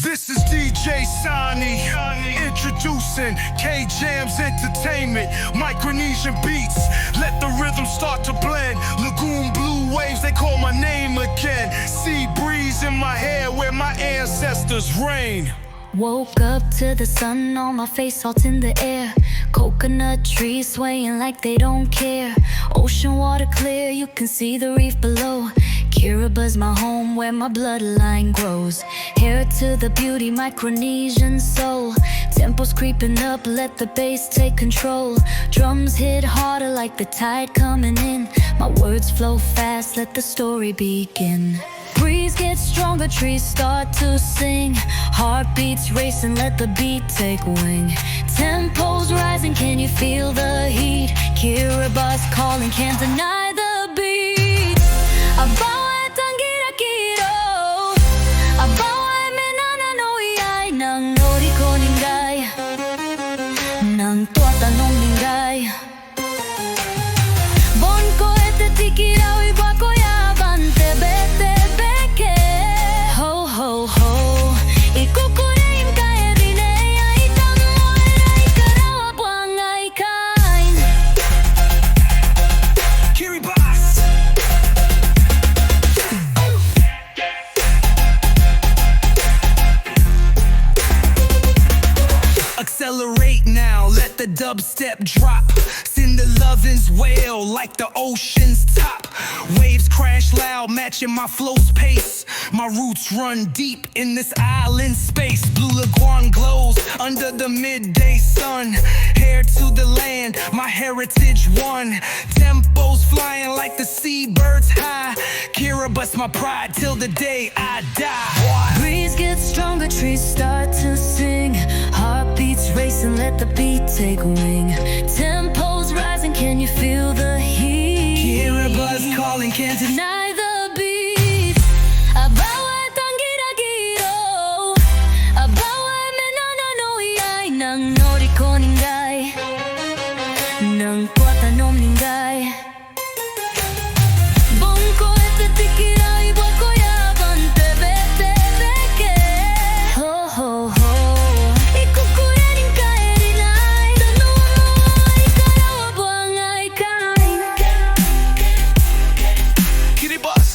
This is DJ Saonii, introducing K-Jam's Entertainment, Micronesian beats, let the rhythm start to blend. Lagoon blue waves, they call my name again. Sea breeze in my hair where my ancestors reign. Woke up to the sun on my face, salt in the air. Coconut trees swaying like they don't care. Ocean water clear, you can see the reef below. Kiribati's my home where my bloodline grows. Hair to the beauty, Micronesian soul. Tempo's creeping up, let the bass take control. Drums hit harder like the tide coming in. My words flow fast, let the story begin. Breeze gets stronger, trees start to sing. Heartbeats racing, let the beat take wing. Tempo's rising, can you feel the heat? Kiribati's calling, can't deny the beat. Abawa tangira kiro, abawa menana no iai, nang nori ko ningay, nang tuata no ningay. Bon ko ete tikirao iwa ko ya bante bete beke. Ho ho ho, ikukurein ka erine ay tamoy ay karawa buang ay kain. Kiribati. Accelerate now, let the dubstep drop. Send the lovins wail like the ocean's top. Waves crash loud, matching my flow's pace. My roots run deep in this island space. Blue lagoon glows under the midday sun. Hair to the land, my heritage won. Tempo's flying like the seabirds high. Kiribati's my pride till the day I die. Breeze gets stronger, trees start to sing. Heartbeats racing, let the beat take wing. Tempo's rising, can you feel the heat? Kiribati's calling, can't Deny the beat. Abawa tangira giro, abawa menana no iai, nang nori ko ningay, nang tuata no ningay. Bongko ete tikira iwa ko ya bante bete beke. Ho ho ho, ikukurein ka erinay, tanuno ay karawa buang ay kain. Kiribati.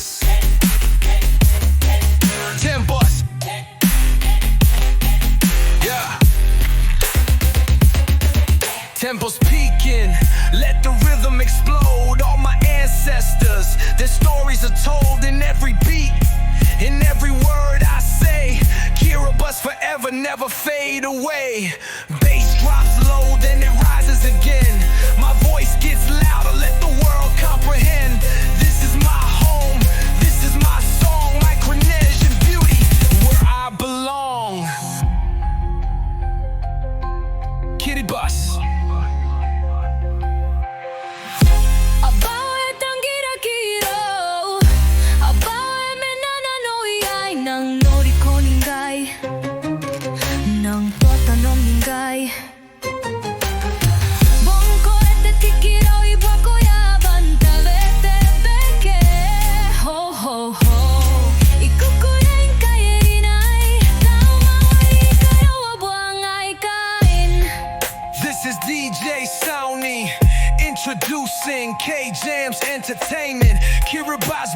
Tempos. Yeah. Tempos peaking, let the rhythm explode. All my ancestors, their stories are told in every beat, in every word I say. Kiribati's forever, never fade away. Bass drops low, then it rises again. My voice gets louder, let the world comprehend. This is my home, this is my song. Micronesian beauty, where I belong. Kiribati. Abawa tangira kiro, abawa menana no iai, nang nori ko ningay, nang tuata no ningay. Bongko ete tikirao iwa ko ya bante bete beke. Ho ho ho, ikukurein ka erinay, tamoy karawa buang ay kain. This is DJ Saonii, introducing K-Jam's Entertainment, Kiribati's